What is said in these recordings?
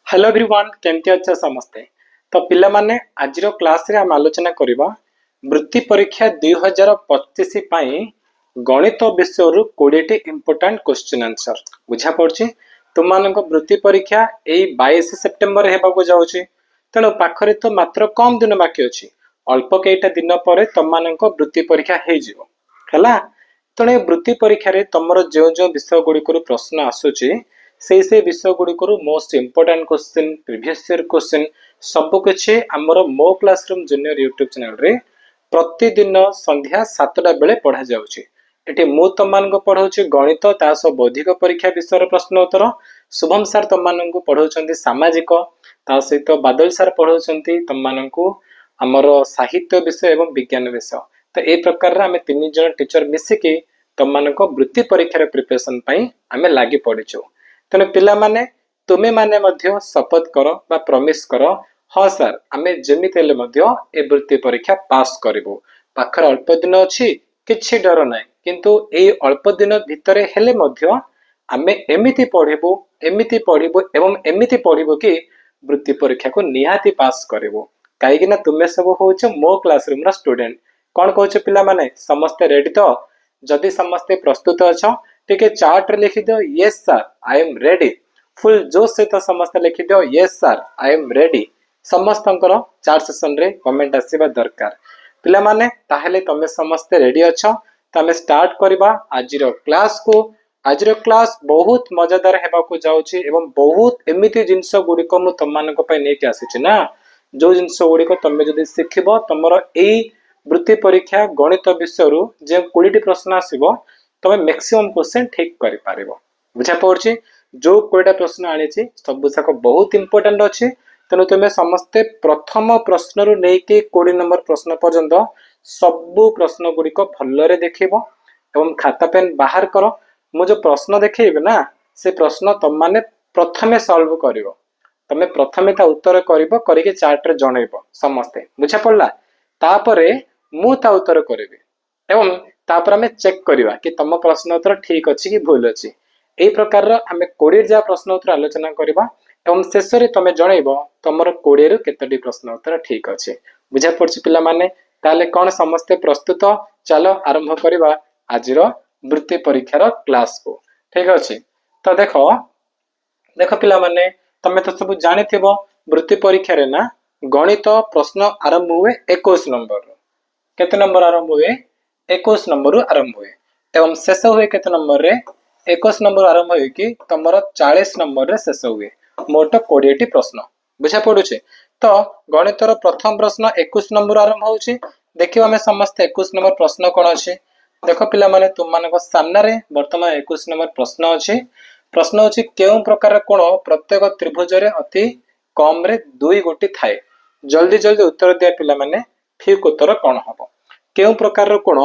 Hello everyone केमती अच्छा समस्ते। तो पिला माने आज क्लास रे हम आलोचना करबा वृत्ति परीक्षा 2025 पई गणित विषय रु 20 टी इंपोर्टेंट क्वेश्चन आंसर बुझा पड़छि। तुम मानको वृत्ति परीक्षा एई 22 सितंबर हेबा को जाउछि, तेणु पाखरे तो मात्र कम दिन बाकी अछि। अल्प केइटा दिन परे तुम मानको वृत्ति परीक्षा हे जिवो हला। तेणु वृत्ति परीक्षा रे तमरो जो जो विषय गुडी को प्रश्न आसुछि से विषय गुडी को most important question previous year question सब किछि हमर मो क्लासरूम जूनियर यूट्यूब चैनल रे प्रतिदिन संध्या 7टा बेले पढ़ा जाउछि। एठी मु तमनको पढौछि गणित तास बौद्धिक परीक्षा विषय प्रश्न उत्तर। शुभम सर तमनको पढौछन्ती सामाजिक, ता सहित बादल सर पढौछन्ती तमनको हमर साहित्य विषय एवं विज्ञान विषय। तो ए प्रकार आमे तीन जन टीचर मिसिकी तमनको वृत्ति परीक्षा प्रिपरेशन पई आमे लागि पडिछु। तेणु पिला माने तुमे माने मध्य शपथ करो बा प्रॉमिस करो हाँ सर आमे जेमिति हेले मध्य ए वृत्ति परीक्षा पास करिवो। पाखर अल्प दिन अछि किछि डर नाही, किंतु ए अल्प दिन भितरे हेले मध्य आमे एमिति पढिबो एवं एमिति पढिबो कि वृत्ति परीक्षा को निहाती पास करिवो। काहे कि ना तुमे सब होछ मो क्लासरूम रा स्टूडेंट। कोन कहछ पिला माने समस्त रेडी तो? जदि समस्त प्रस्तुत अछ टिके चार्ट रे लिखि दियो yes sir I am ready. Full जोश सहित समस्त लिखि दियो yes sir I am ready. समस्तंकर चार सेशन रे कमेंट आसीबा दरकार। पिला माने ताहेले तमे समस्त रेडी अछ तमे स्टार्ट करबा आजिरो क्लास को। आजिरो क्लास बहुत मजादार हेबा को जाउछि एवं बहुत एमिति जिंस गुडी को मु तमनको पय नै के आसीछि ना, जो जिंस गुडी को तमे जदि सिखिबो तमरो एई वृत्ति परीक्षा गणित विषय रु जे 20 टी प्रश्न आसीबो तमे मैक्सिमम क्वेश्चन ठीक करि पारिबो। बुझा पड़छि? जो 20 प्रश्न आनिछि सब जाक बहुत इंपोर्टेंट अछि। तेनु तुमे समस्ते प्रथम प्रश्न रु नै के 20 नंबर प्रश्न पर्यंत सब प्रश्न गुडी को भल्लरे देखिबो एवं खाता पेन बाहर करो। मु जो प्रश्न देखैबे ना से प्रश्न तम माने प्रथमे सॉल्व करिवो। तमे प्रथमे ता उत्तर करिवो, करिके चार्ट रे जणैबो समस्ते। बुझा पड़ला? तापरे मु ता उत्तर करिवि एवं तापर हमें चेक करिवा कि तम प्रश्न उत्तर ठीक अछि कि भूल अछि। एई प्रकार रो हमें 20 जा प्रश्न उत्तर आलोचना करिवा एवं शेष रे तमे जणैबो तमरो 20 रो केतोटी प्रश्न उत्तर ठीक अछि। बुझा पड़छि पिला माने? ताले कोन समस्त प्रस्तुत? चलो आरंभ करिवा आजिरो वृत्ति परीक्षा रो क्लास को। ठीक अछि? तो देखो पिला माने तमे तो सब जानिथिबो वृत्ति परीक्षा रे ना गणित प्रश्न आरंभ हुए 21 नंबर रो। केते नंबर आरंभ हुए? 21 नंबर रु आरंभ हुए एवं शेष हुए केते नंबर रे? 21 नंबर आरंभ हुए कि तमरो 40 नंबर रे शेष हुए। मोट 20 टी प्रश्न। बुझा पडुछे? तो गणित रो प्रथम प्रश्न 21 नंबर आरंभ होउछि। देखियो हमें समस्त 21 नंबर प्रश्न कोन अछि। देखो पिला माने तुम मानको सामने रे वर्तमान 21 नंबर प्रश्न अछि। प्रश्न अछि केउ प्रकार कोण प्रत्येक त्रिभुज रे अति कम रे 2 गोटी थाए। जल्दी जल्दी उत्तर दिया पिला माने ठीक उत्तर कोन हबो? केउ प्रकार कोण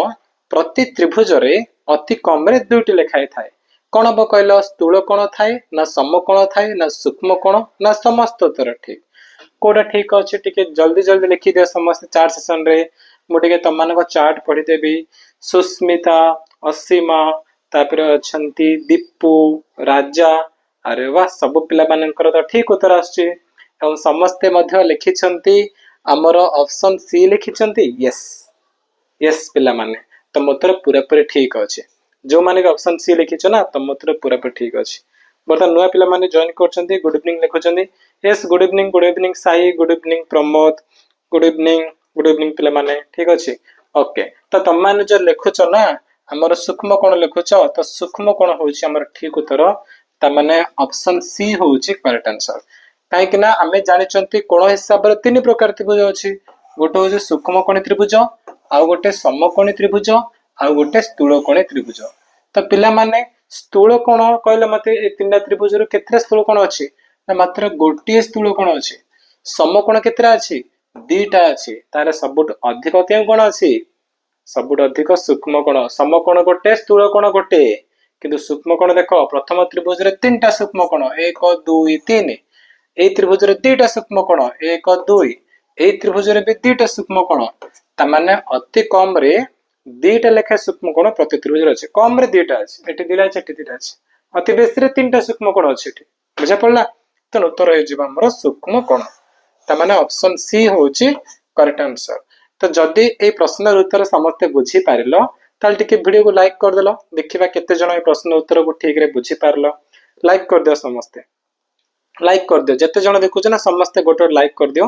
प्रति त्रिभुज रे अति कम रे 2टी लेखाए थाए। कोण हबो कहलो? स्थूल कोण थाए ना समकोण थाए ना सूक्ष्म कोण ना समस्त उत्तर ठीक। कोडा ठीक अछि टिके जल्दी जल्दी लिखि दे समस्त चार सेशन रे। मु टिके तमनको चार्ट पढि देबी। सुस्मिता, असीमा, तापर अछंती दीपू, राजा। अरे वाह सब पिला मानकर तो ठीक उत्तर आछि एवं समस्ते मध्य लिखिछंती हमर ऑप्शन सी लिखिछंती यस यस पिला माने तम उत्तर पूरा पूरी ठीक अछि। जो माने ऑप्शन सी लिखिछ ना तम उत्तर पूरा पूरी ठीक अछि। बता नुआ पिला माने जॉइन करछंती गुड इवनिंग लिखुछंती। Yes good evening Sai, good evening Pramod, good evening पिला माने ठीक अछि। ओके तो तम माने जो लिखुछ ना हमर सूक्ष्म कोण लिखुछ तो सूक्ष्म कोण होछि हमर ठीक उत्तर। त माने ऑप्शन सी होछि करेक्ट आंसर। काहे कि ना हमें जानिचंती कोण हिसाब रे तीन प्रकार त्रिभुज अछि। गोटे होछि सूक्ष्म कोणी त्रिभुज, आउ गोटे समकोणी त्रिभुज, आउ गोटे स्थूल कोणी त्रिभुज। तो पिला माने स्थूल कोण कहले मते ए तीनटा त्रिभुज रो केतरा स्थूल कोण अछि ना मात्र गोटे स्थूल कोण अछि। समकोण केतरा अछि? दुईटा अछि। तारे सबुट अधिक केउ कोण अछि? सबुट अधिक सूक्ष्म कोण। समकोण गोटे स्थूल कोण गोटे, किंतु सूक्ष्म कोण देखो प्रथम त्रिभुज रे तीनटा सूक्ष्म कोण 1 2 3। ए त्रिभुज रे दुईटा सूक्ष्म कोण 1 2। ए त्रिभुज रे भी दुईटा सूक्ष्म कोण। त माने अति कम रे दुईटा लेखा सूक्ष्म कोण प्रति त्रिभुज रे अछि। कम रे दुईटा अछि, एठी दुईटा अछि एठी दुईटा अछि। अति बेसी रे तीनटा सूक्ष्म कोण अछि एठी। बुझा पड़ला? तेणु उत्तर हो आमर सूक्ष्म कोण ताने ऑप्शन सी होची करेक्ट आंसर। तो जदि ए प्रश्न उत्तर समस्ते बुझी पारिल ताल टिके वीडियो को लाइक कर देलो देखिबा केते जण ए प्रश्न उत्तर को ठीक रे बुझी पारलो लाइक कर दियो समस्ते लाइक कर दियो जते जण देखुछ ना समस्ते गोटे लाइक कर दियो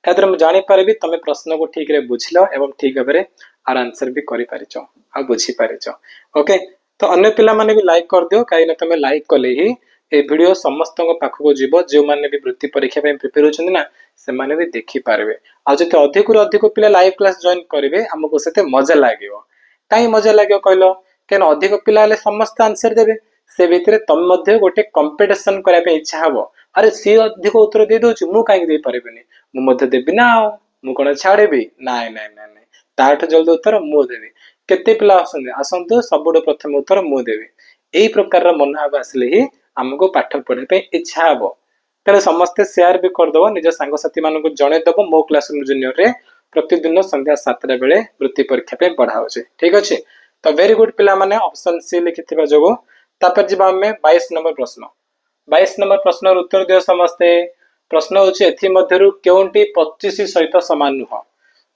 एदरे हम जानि पारबी तमे प्रश्न को ठीक रे बुझिलो एवं ठीक भाबरे आर आंसर भी करि पारिचो आ बुझी पारिचो ओके। तो अन्य पिला माने भी लाइक कर दियो काई ना तमे लाइक कले ही ए वीडियो समस्त पाख को जीव जो माने भी वृत्ति परीक्षा प्रिपेयर होचंदी ना से माने भी देखि पारबे आ जते अधिक रु अधिक पिला लाइव क्लास जॉइन करिवे हमको सेते मजा लागिवो काई मजा लागिवो कहलो केन अधिक पिला ले समस्त आंसर देबे से भितरे तम मध्ये गोटे कंपटीशन करिया पे इच्छा हबो अरे सी अधिक उत्तर दे दोची मु काई दे परिबेनी मु मध्ये देबी ना मु कोन छाड़ेबी नाइ नाइ नाइ नाइ ताठ जल्दी उत्तर मु देबी केते पिला आसंदे आसंतु सबुड प्रथम उत्तर मु देबी एई प्रकार मनोभाव आसले ही हमको पाठ पढ़े पे इच्छा हबो तेरे समस्ते शेयर भी कर दबो निज सांग साथी मान को जणे दबो मो क्लासरूम जूनियर रे प्रतिदिन संध्या 7 बेले वृत्ति परीक्षा पे पढ़ा होचे ठीक अछि। तो वेरी गुड पिला माने ऑप्शन सी लिखिथिबा जोगो तापर जिबा में 22 नंबर प्रश्न 22 नंबर प्रश्न उत्तर दियो समस्ते प्रश्न होचे एथि मध्यरु केउंटी 25 सहित समान नुह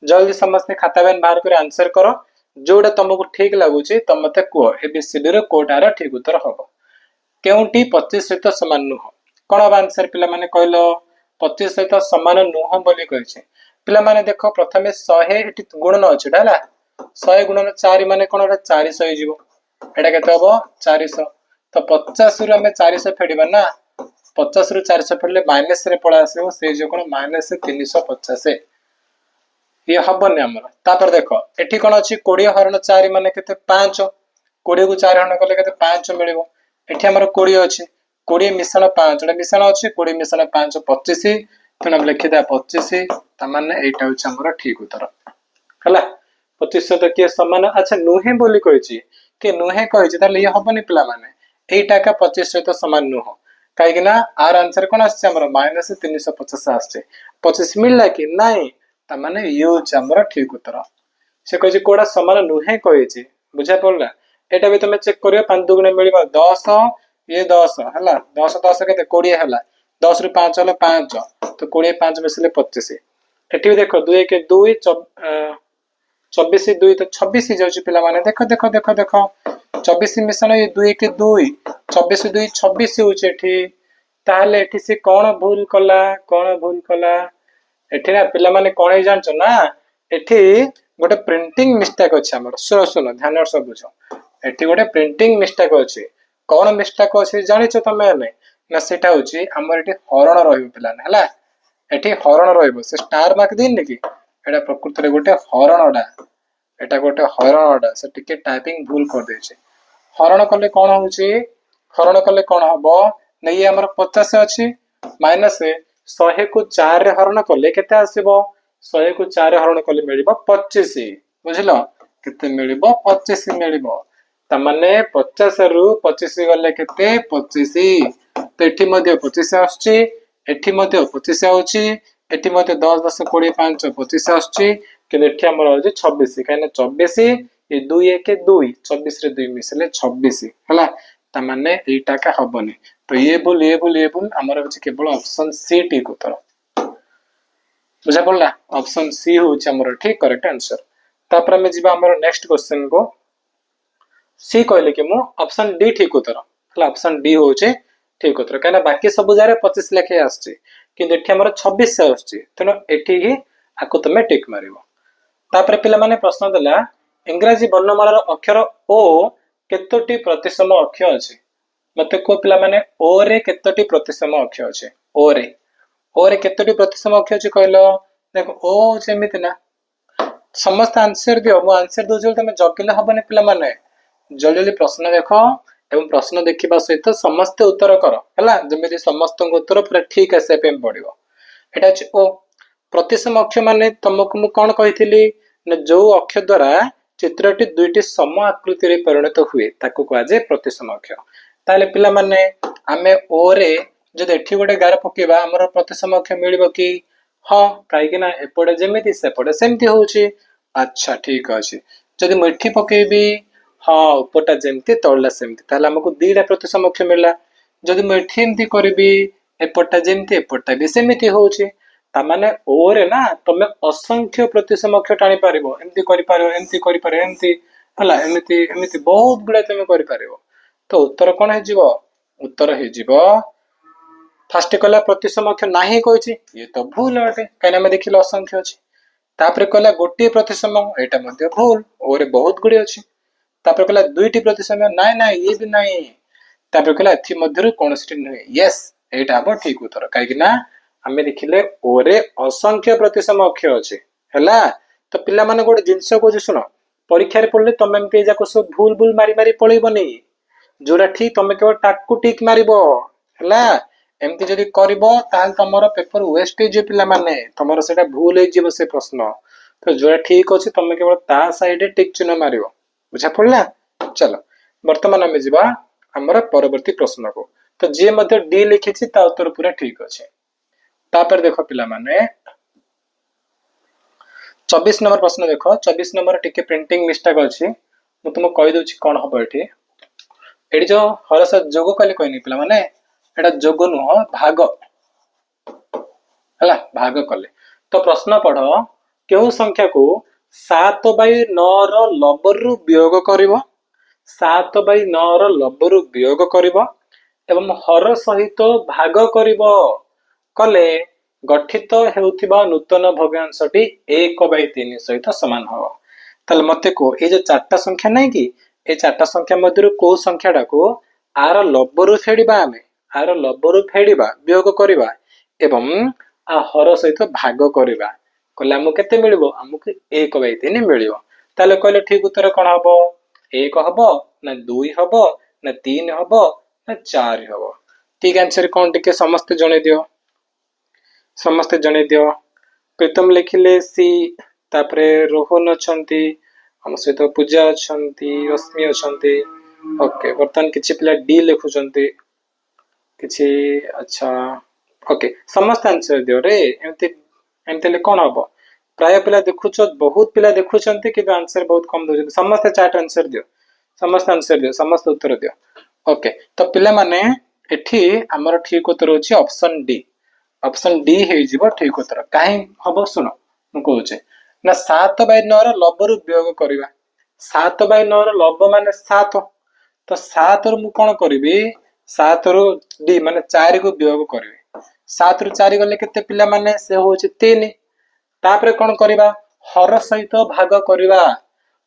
जल्दी समस्ते खाता पेन बाहर कर आंसर करो जोडा तुमको ठीक लागुची तुम मते को एबीसीडी रो कोटार ठीक उत्तर हबो केउंटी 25 सहित समान नुह कोन आंसर पिला माने कहलो 25 सहित समान नुह बोली कहै पिला माने देखो प्रथमे 100 एटी गुणन अछि डाला 100 गुणन 4 माने कोन 400 हो जिवो एटा केते हबो 400 तो 50 रु हमें 400 फेडिबा ना 50 रु 400 फेडले माइनस रे पळा आसीबो से जो कोन माइनस 350 ये हबने हमर तापर देखो एठी कोन अछि 20 हरण 4 माने केते 5 20 को 4 हरण करले केते 5 मिलिबो एठी हमर 20 अछि 20 मिश्रण 5 एटा मिश्रण अछि 20 मिश्रण 5 25 तेन हम लिखि दा 25 त माने एटा होछ हमर ठीक उत्तर हला 25 तो के समान अच्छा नुहे बोली कहछि के नुहे कहछि ताले ये हबनी पिला माने एटा का 25 तो समान नुह काहे कि ना आर आंसर कोन आछे हमर माइनस 350 आछे 25 मिलला कि नाही त माने यो छ हमर ठीक उत्तर से कहछि कोडा समान नुहे कहछि बुझा पड़ला एटा भी तमे चेक करियो 5 दुगुणे मिलिबा 10 ये 10 हला 10 10 केते 20 हला 10 रु 5 हला 5 तो 20 5 मिसले 25 एठी भी देखो 2 के 2 24 2 तो 26 जाउची पिला माने देखो देखो देखो देखो 24 मिशन ये 2 के 2 24 2 26 होचे एठी ताहले एठी से कोन भूल कला एठी ना पिला माने कोन हे जानछ ना एठी गोटे प्रिंटिंग मिस्टेक अछि हमर सुनो सुनो ध्यान से बुझो एठी गोटे प्रिंटिंग मिस्टेक अछि कोन मिस्टेक अछि जानिछ तमे नै ना सेटा होची हमर एठी हरण रहइबो पिला ना हला एठी हरण रहइबो से स्टार मार्क दिन ने की एटा प्रकृति रे गोटे हरणडा एटा गोटे हरणडा से टिके टाइपिंग भूल कर दे छे हरण कले कोन हबो नै ये हमर 50 अछि माइनस 100 को 4 रे हरण कले केते आसीबो 100 को 4 रे हरण कले मिलिबो 25 बुझिलो केते मिलिबो 25 मिलिबो त माने 50 रु 25 गले केते 25 तो एठी मध्ये 25 आछी एठी मध्ये 25 आउची एठी मध्ये 10 10 20 5 25 आछी कि एठी हमर होजे 26 काने 24 ये 2 1 2 24 रे 2 मिसले 26 हला त माने एटा का हबनी तो ये बोल हमर होचे केवल ऑप्शन सी ठीक उत्तर बुझा पड़ला ऑप्शन सी होचे हमर ठीक करेक्ट आंसर। तापर हम जिबा हमर नेक्स्ट क्वेश्चन को सी कहले कि मु ऑप्शन डी ठीक उत्तर हला ऑप्शन डी होचे ठीक उत्तर काना बाकी सब जारे 25 लेखे आछे किंतु एठी हमर 26 से आछे तनो एठी ही आको तमे टिक मारिबो। तापर पिला माने प्रश्न देला इंग्रजी वर्णमाला रो अक्षर ओ केतोटी प्रतिसम अक्षर अछि मते को पिला माने ओ रे केतोटी प्रतिसम अक्षर अछि ओ रे केतोटी प्रतिसम अक्षर अछि कहलो देखो ओ जेमिति ना समस्त आंसर दियो मो आंसर दो जल तमे जकिले हबने पिला माने जल्दी जल्दी प्रश्न देखो एवं प्रश्न देखिबा सहित समस्त उत्तर करो हला जेमिति समस्त उत्तर पूरा ठीक आसे पे पड़िबो एटा अछि ओ प्रतिसम अक्षर माने तुमको मु कोन कहिथिली न जो अक्षर द्वारा चित्रटी दुईटी सम आकृति रे परिणत हुए ताको कहा जे प्रतिसम अक्षर ताले पिला माने आमे ओ रे जदि एठी गोटे गार पकेबा हमर प्रतिसम अक्षर मिलिबो कि हां काहे कि ना एपडे जेमिति सेपडे सेमति होउची अच्छा ठीक अछि जदि मु एठी पकेबी हां उपरटा जेमति तळला सेमति ताले हमको दीटा प्रतिसम अक्षर मिलला जदि मु एठी एमति करबी एपटा जेमती एपटा भी सेमिति होउछि तामाने ओ रे ना तमे असंख्य प्रतिसम अक्षर टाणी पारिबो एमती करि पारिबो एमती करि पारिबो एमती हला एमती एमती बहुत गुडे तमे करि पारिबो तो उत्तर कोन हे जिवो उत्तर हे जिवो फास्ट कहला प्रतिसम अक्षर नाही कहछि ये तो भूल अटे काहे ना देखिलो असंख्य अछि तापर कहला गोटी प्रतिसम एटा मध्ये भूल ओरे बहुत गुडे अछि तापर कहला दुईटी प्रतिसम नाइ नाइ ये भी नाइ तापर कहला एथि मध्यरु कोनोसिटी नहे यस एटा हबो ठीक उत्तर काहे कि ना हमें देखिले ओरे असंख्य प्रतिसम अक्षर अछि हला तो पिला माने गोटे जिंस को सुनो परीक्षा रे पढले तमे एमते जाको सब भूल भूल मारी मारी पळेबनी जोरा ठीक तमे केवल टाकू टिक मारिबो हला एमती जदि करबो ताल तमरो पेपर वेस्ट जे पिला माने तमरो सेटा भूल हे जीवो से प्रश्न तो जोरा ठीक अछि तमे केवल ता साइड टिक चिन्ह मारिबो बुझा पड़ला चलो वर्तमान हमें जीवा हमर परवर्ती प्रश्न को तो जे मध्ये डी लिखिछि ता उत्तर पूरा ठीक अछि तापर देखो पिला माने 24 नंबर प्रश्न देखो 24 नंबर टिके प्रिंटिंग मिस्टेक अछि मु तुम कहि दउछि कोन हबो एठी एडी जो हरस जोग कले कहनी पिला माने एटा जोग नुह भाग हला भाग कले तो प्रश्न पढ़ो केउ संख्या को 7/9 रो लबरु वियोग करिवो 7/9 रो लबरु वियोग करिवो एवं हर सहित भाग करिवो कले गठित हेउथिबा नूतन भग्नांशटी 1/3 सहित समान हो तले मते को ए जो चारटा संख्या नै कि ए चारटा संख्या मध्यरु को संख्याटा को आर लबरु फेडिबा आमे आर लबरु फेडिबा वियोग करिबा एवं आ हर सहित भाग करिबा कले हमु केते मिलिबो हमकु 1/3 मिलिबो ताले कहले ठीक उत्तर कोन हबो 1 हबो ना 2 हबो ना 3 हबो ना 4 हबो ठीक आंसर कोन टिके समस्त जणे दियो समस्त जणे दियो प्रीतम लिखिले सी तापरे रोहन अछंती हम सहित पूजा अछंती रश्मि अछंती ओके बर्तन किछि पिला डी लिखुचंती किछि अच्छा ओके समस्त आंसर दियो रे एमते एमते ले कोन हबो प्राय पिला देखुचो बहुत पिला देखुचंती कि आंसर बहुत कम दो समस्त चार्ट आंसर दियो समस्त उत्तर दियो ओके तो पिला माने एठी हमर ठीक उत्तर होची ऑप्शन डी हे जिवो ठीक उत्तर काहे हबो सुनो मु कहूचे ना 7/9 रो लबरु वियोग करिवा 7/9 रो लब माने 7 तो 7 रो मु कोन करबी 7 रो डी माने 4 को वियोग करबी 7 रो 4 गले केते पिला माने से होची 3 तापरे कोन करिवा हर सहित भाग करिवा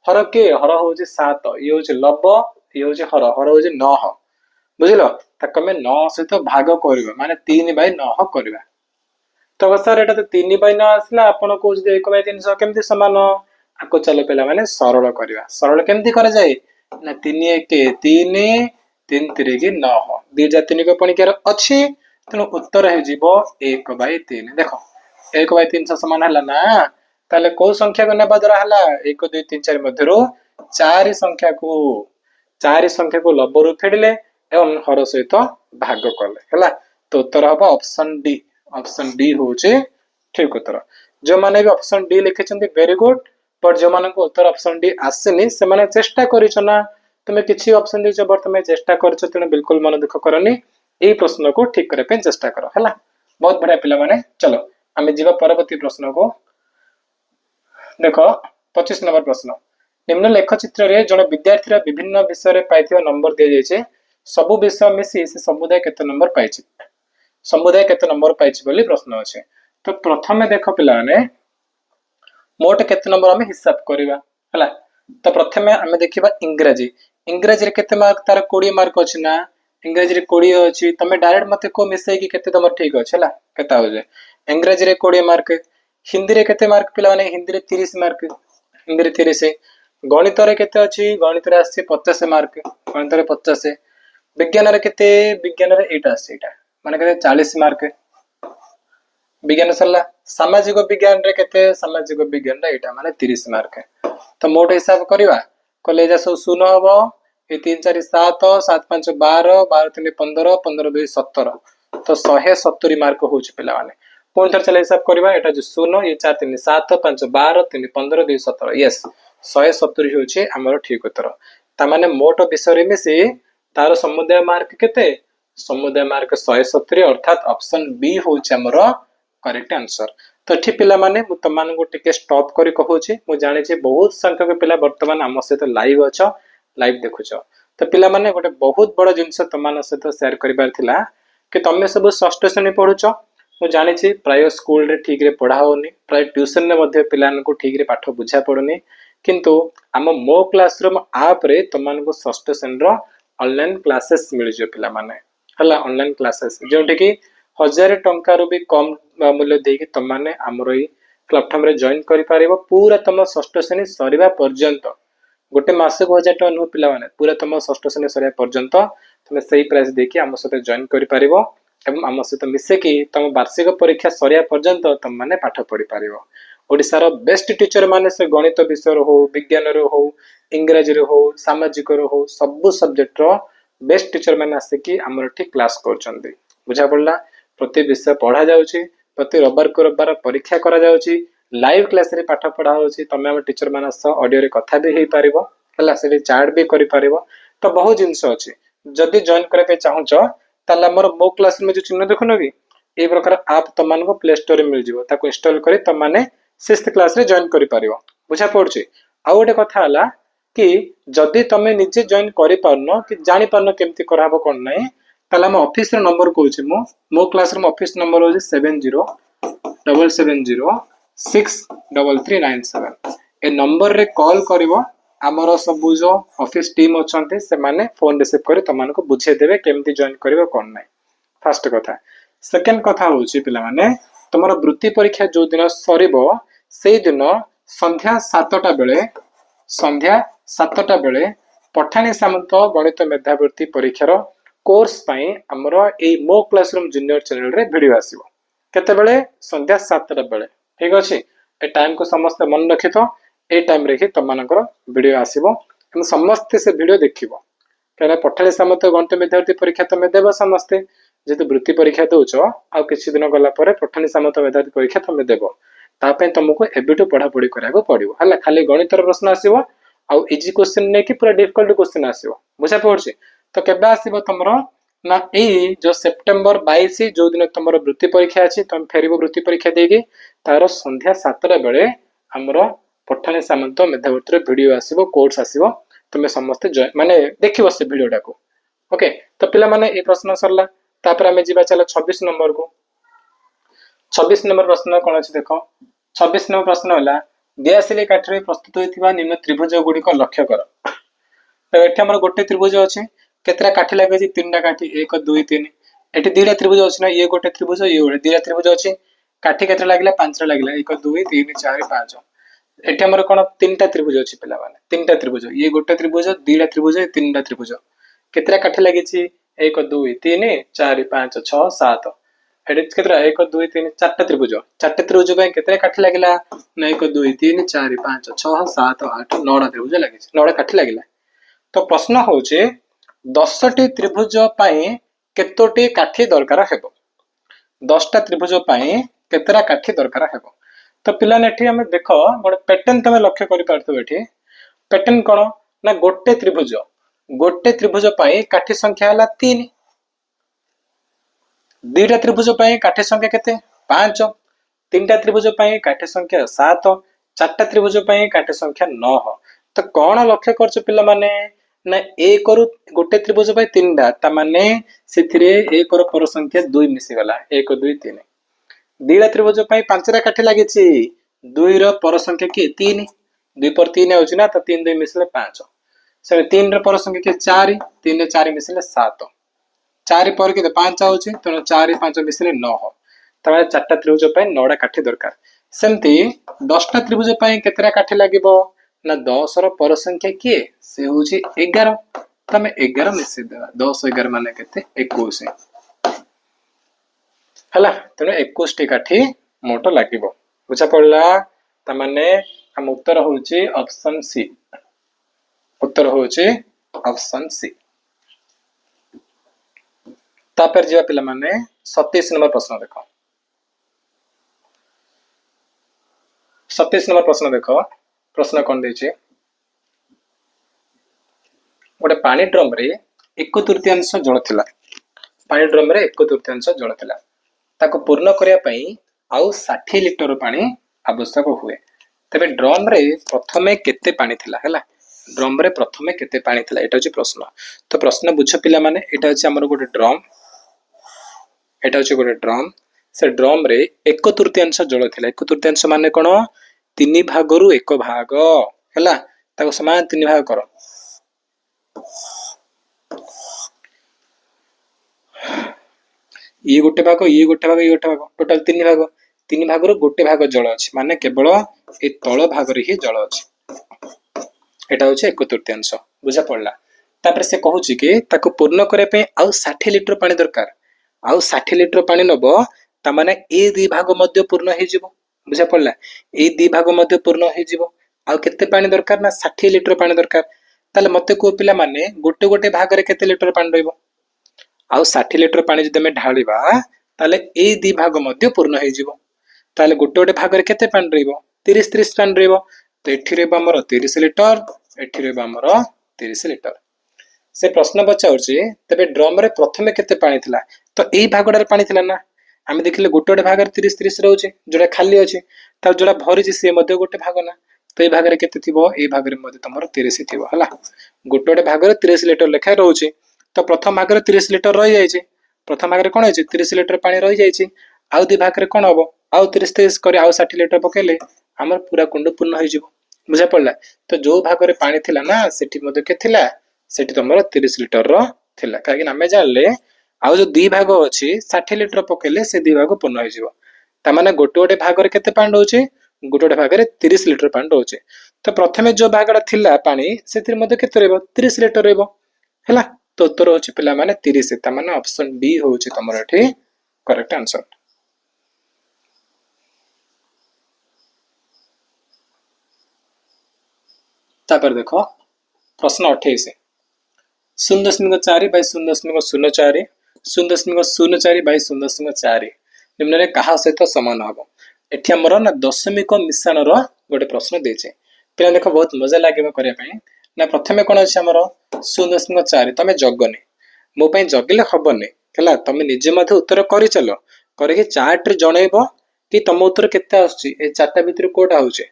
हर के हर होची 7 ये होची लब ये होची हर होची 9 बुझिलो तक में 9 सहित भाग करिवा माने 3/9 करिवा तो सर एटा तो 3/9 आसला आपण को जे 1/3 केमति समान आको चलो पेला माने सरल करिवा सरल केमति करे जाय ना 3 1 3 3 3 के 9 दी जा 3 को पणी के अछि तनो उत्तर हे जीवो 1/3 देखो 1/3 समान हला ना ताले को संख्या को नेबा द्वारा हला 1 2 3 4 मध्यरो 4 संख्या को लबरु फेडिले एवं हर सहित भाग कले हला तो उत्तर हबो ऑप्शन डी होचे ठीक उत्तर जो माने भी ऑप्शन डी लिखे चंदी वेरी गुड पर जो माने को उत्तर ऑप्शन डी आसेनी से माने चेष्टा करिछ ना तुमे किछि ऑप्शन दिछ बर तुमे चेष्टा करछ तने बिल्कुल मन दुख करनी एई प्रश्न को ठीक करे पे चेष्टा करो हला बहुत बढ़िया पिला माने चलो हमें जीवा परवर्ती प्रश्न को देखो 25 नंबर प्रश्न निम्न लेख चित्र रे जने विद्यार्थी विभिन्न विषय रे पाइथिबा नंबर दे जायछे सब विषय मिसी से समुदाय केते नंबर पाइछि समुदाय केते नंबर पाइछि बोली प्रश्न अछि तो प्रथमे देखो पिला माने मोट केते नंबर हमें हिसाब करबा हला तो प्रथमे हमें देखिबा इंग्रजी रे केते मार्क तार 20 मार्क अछि ना इंग्रजी रे 20 अछि तमे डायरेक्ट मते को मिसै कि केते तमर ठीक अछि हला केता हो जे इंग्रजी रे 20 मार्क हिंदी रे केते मार्क पिला माने हिंदी रे 30 मार्क हिंदी रे 30 गणित रे केते अछि गणित रे आसी 50 मार्क गणित रे 50 विज्ञान रे केते विज्ञान रे एटा आसी एटा माने केते 40 मार्क विज्ञान सरला सामाजिक विज्ञान रे केते सामाजिक विज्ञान रे एटा माने 30 मार्क तो मोट हिसाब करबा कले जा सब शून्य हबो ए 3 4 7 7 5 12 12 3 15 15 2 17 तो 170 मार्क होउछ पिला माने कोन थर चले हिसाब करबा एटा जो शून्य ये 4 3 7 5 12 3 15 2 17 यस 170 होउछ हमर ठीक उत्तर ता माने मोट विषय रे मिसी तार समुदाय मार्क केते समुदाय मार्क 170 अर्थात ऑप्शन बी होउछ हमर करेक्ट आंसर। तो ठीक पिला माने मु तमान को टिके स्टॉप करी कहूची मु जाने छी बहुत संख्यक पिला वर्तमान आम सहित लाइव अछ लाइव देखुछ। तो पिला माने गोटे बहुत बड़ जिंस तमान सहित शेयर करिबार थिला कि तमे सब षष्ठ श्रेणी पढुछ मु जाने छी प्राय स्कूल रे ठीक रे पढ़ा होनी प्राय ट्यूशन रे मध्ये पिलान को ठीक रे पाठ बुझा पड़ुनी किंतु आम मो क्लासरूम ऐप रे तमान को षष्ठ श्रेणी रो ऑनलाइन क्लासेस मिल जो पिला माने हला ऑनलाइन क्लासेस जोठी कि 1000 टंका रो भी कम मूल्य देकी तमाने हमरो ई प्लेटफॉर्म रे जॉइन करि पारिबो पूरा तम षष्ठ श्रेणी सरीबा पर्यंत गोटे मास को 1000 टका नु पिला माने पूरा तम षष्ठ श्रेणी सरीबा पर्यंत तुम सही प्राइस देकी हम सहित जॉइन करि पारिबो एवं आम सहित मिसे कि तुम वार्षिक परीक्षा सरिया पर्यंत तुम माने पाठ पढ़ी पारिबो। ओडिसार बेस्ट टीचर माने से गणित विषय हो विज्ञान रो हो इंग्रजी रो हो सामाजिक रो हो सब सब्जेक्ट रो बेस्ट टीचर माने आसिकी हमर ठीक क्लास करछन्ती बुझा पड़ला। प्रति विषय पढ़ा जाउची प्रति रविवार को रविवार परीक्षा करा जाउची लाइव क्लास रे पाठ पढ़ा होउची तमे हम टीचर माने ऑडियो रे कथा भी हेई पारिबो हला से चैट भी करि पारिबो। तो बहुत जिंस अछि जदि जॉइन करे पे चाहूछ ताला हमर मो क्लास में जो चिन्ह देखुनो कि ए प्रकार ऐप तमान को प्ले स्टोर रे मिल जिवो ताको इंस्टॉल करी तमाने 6th क्लास रे जॉइन करि पारिबो बुझा पड़छि। आ गोटे कथा हला कि जदि तमे निजे जॉइन करि पारनो कि जानि पारनो केमति कराबो कोन नै ताला हम ऑफिस रो नंबर कहूछि मो क्लास रूम ऑफिस नंबर होछि 7077063397 ए नंबर रे कॉल करिवो आमर सब जो ऑफिस टीम अछन्ते से माने फोन रिसीव करी तमान को बुझे देबे केमति जॉइन करिवो कोन नै फर्स्ट कथा। सेकंड कथा होछि पिला माने तमरो वृत्ति परीक्षा जो दिन सरीबो सेई दिन संध्या 7टा बेले पठानी सामंत गणित मेधावृत्ति परीक्षार कोर्स पाई हमर ए मो क्लासरूम जूनियर चैनल रे वीडियो आसीबो केते बेले संध्या 7टा बेले ठीक अछि। ए टाइम को समस्त मन रखितो ए टाइम रे ही तमानकर वीडियो आसीबो हम समस्त से वीडियो देखिबो केना पठानी सामंत गणित मेधावृत्ति परीक्षा तमे देबो समस्त जेतु वृत्ति परीक्षा दोछ आ किछि दिन गला परे पठानी सामंत मेधावृत्ति परीक्षा तमे देबो तापे तुमको एबिटू पढ़ा पढ़ी कराको पड़िबो हला खाली गणितर प्रश्न आसीबो आ इजी क्वेश्चन नै कि पूरा डिफिकल्ट क्वेश्चन आसीबो बुझा पड़छि। तो केबे आसीबो तमरो ना ए जो सेप्टेम्बर 22 जो दिन तमरो वृत्ति परीक्षा अछि तुम फेरिबो वृत्ति परीक्षा देगी तार संध्या 7टा बेले हमरो पठानी सामंत मेधावृत्ति वीडियो आसीबो कोर्स आसीबो तुमे समस्त माने देखिबो से वीडियोटा को ओके। तो पिला माने ए प्रश्न सरला तापर हमें जीवा चला 26 नंबर को 26 नंबर प्रश्न कोन अछि देखो 26 नंबर प्रश्न होला दियासिले काठरे प्रस्तुत होइथिबा निम्न त्रिभुज गुडी को लक्ष्य कर। तो एठी हमर गोटे त्रिभुज अछि केतरा काठी लागे छी तीनटा काठी 1 2 3 एठी दीटा त्रिभुज अछि ना ये गोटे त्रिभुज ये गोटे दीटा त्रिभुज अछि काठी केतरा लागिला 5 रा लागिला 1 2 3 4 5 एठी हमर कोन तीनटा त्रिभुज अछि पिला माने तीनटा त्रिभुज ये गोटे त्रिभुज दीटा त्रिभुज तीनटा त्रिभुज केतरा काठी लागे छी 1 2 3 4 5 6 7 एठी केतरा 1 2 3 चारटा त्रिभुज पे केतरा काठी लागिला 1 2 3 4 5 6 7 8 9 त्रिभुज लागे छी 9 काठी लागिला। तो प्रश्न होचे 10टी त्रिभुज पाई केतोटी काठी दरकार हेबो 10टा त्रिभुज पाई केतरा काठी दरकार हेबो। तो पिलाने एठी हम देखो गोटे पैटर्न तमे लक्ष्य करि पारतो एठी पैटर्न कोन ना गोटे त्रिभुज पाई काठी संख्या हला 3 दीटा त्रिभुज पाई काठी संख्या केते 5 तीनटा त्रिभुज पाई काठी संख्या 7 चारटा त्रिभुज पाई काठी संख्या 9। तो कोन लक्ष्य करछ पिला माने ना 1 रु गोटे त्रिभुज पाई 3टा ता माने सेथिरे 1 रो पर संख्या 2 मिसी गला 1 2 3 दीटा त्रिभुज पाई 5 रा काठी लागे छी 2 रो पर संख्या के 3 2 पर 3 होची ना तो 3 2 मिसले 5 से 3 रो पर संख्या के 4 3 4 मिसले 7 4 पर के 5 होची तो 4 5 मिसले 9 तमे चारटा त्रिभुज पाई 9टा काठी दरकार सेमती 10टा त्रिभुज पाई केतरा काठी लागिबो ना 10 रो पर संख्या के से होची 11 तमे 11 मिसे देबा 10 11 माने केते 21 हला तने 21 टी काठी मोटो लागिबो बुझा पड़ला त माने हम उत्तर होची ऑप्शन सी उत्तर होची ऑप्शन सी। तापर जिवा पिला माने 27 नंबर प्रश्न देखो 27 नंबर प्रश्न देखो प्रश्न कोन देछि गोटे पानी ड्रम रे 1/3 जल थिला पानी ड्रम रे 1/3 जल थिला ताको पूर्ण करिया पई आउ 60 लिटर पानी आवश्यक हुए तबे ड्रम रे प्रथमे केते पानी थिला हैला ड्रम रे प्रथमे केते पानी थिला एटा होची प्रश्न तो प्रश्न बुझ पिला माने एटा होची हमर गोटे ड्रम एटा होची गोटे ड्रम से ड्रम रे 1/3 जल थिला 1/3 माने कोन 3 भागरु 1 भाग हैला ताको समान 3 भाग करो ये गोटे भाग ये गोटे भाग ये गोटे भाग टोटल 3 भाग रो गोटे भाग जल अछि माने केवल ए तळ भाग रे ही जल अछि एटा होछि 1/3 बुझा पड़ला तापर से कहूछि कि ताको पूर्ण करे पे आउ 60 लिटर पानी दरकार आउ 60 लिटर पानी नबो ता माने ए दी भाग मध्य पूर्ण हे जिवो बुझा पड़ला ए दी भाग मध्य पूर्ण हे जिवो आउ केते पानी दरकार ना 60 लिटर पानी दरकार ताले मते को पिला माने गोटे गोटे भाग रे केते लिटर पानी रहइबो आउ 60 लिटर पानी जदि हमें ढालिबा ताले ए दी भाग मध्य पूर्ण हे जिवो ताले गोटे गोटे भाग रे केते पानी रहइबो 30 पानी रहइबो तो एठी रहइबो हमर 30 लिटर एठी रहइबो हमर 30 लिटर से प्रश्न पचाउछि तबे ड्रम रे प्रथमे केते पानी थिला तो एई भागडा पानी थिला ना आमे देखिले गोटे गोटे भाग रे 30 रहउछि जोडा खाली अछि त जोडा भरि छि से मध्य गोटे भाग ना तो एई भाग रे केते थिबो एई भाग रे मध्य तमर 30 थिबो हला गोटे गोटे भाग रे 30 लिटर लेखा रहउछि तो प्रथम भाग रे 30 लिटर रहि जाइछि प्रथम भाग रे कोन होइछि 30 लिटर पानी रहि जाइछि आउ दी भाग रे कोन हबो आउ 30 करे आउ 60 लिटर पकेले हमर पूरा कुंड पूर्ण होई जिवो बुझा पड़ला तो जो भाग रे पानी थिला ना सेठी मध्य के थिला सेठी तमर 30 लिटर रो थिला काहे कि हमें जानले आउ जो दी भाग अछि 60 लिटर पकेले से दी भाग पूर्ण होई जिवो ता माने गोटे गोटे भाग रे केते पानी होछि गोटे गोटे भाग रे 30 लिटर पानी होछि तो प्रथमे जो भागडा थिला पानी सेतिर मध्य केते रहबो 30 लिटर रहबो हैला तो उत्तर होछि पिला माने 30 ता माने ऑप्शन बी होछि तमर एठी करेक्ट आंसर तापर देखो प्रश्न 28 0.4 बाय 0.04 0.04 बाय 0.4 निम्न रे कहा सहित समान हबो एठी हमर ना दशमिक मिश्रण रो गोटे प्रश्न देछे पिला देखो बहुत मजा लागेबो करिया पई ना प्रथमे कोन अछि हमर 0.4 तमे जगने मो पई जगिले हबने हला तमे निजे मध्ये उत्तर करि चलो करे कि चार्ट रे जणैबो कि तम उत्तर केते आछी ए चारटा भितर कोटा होचे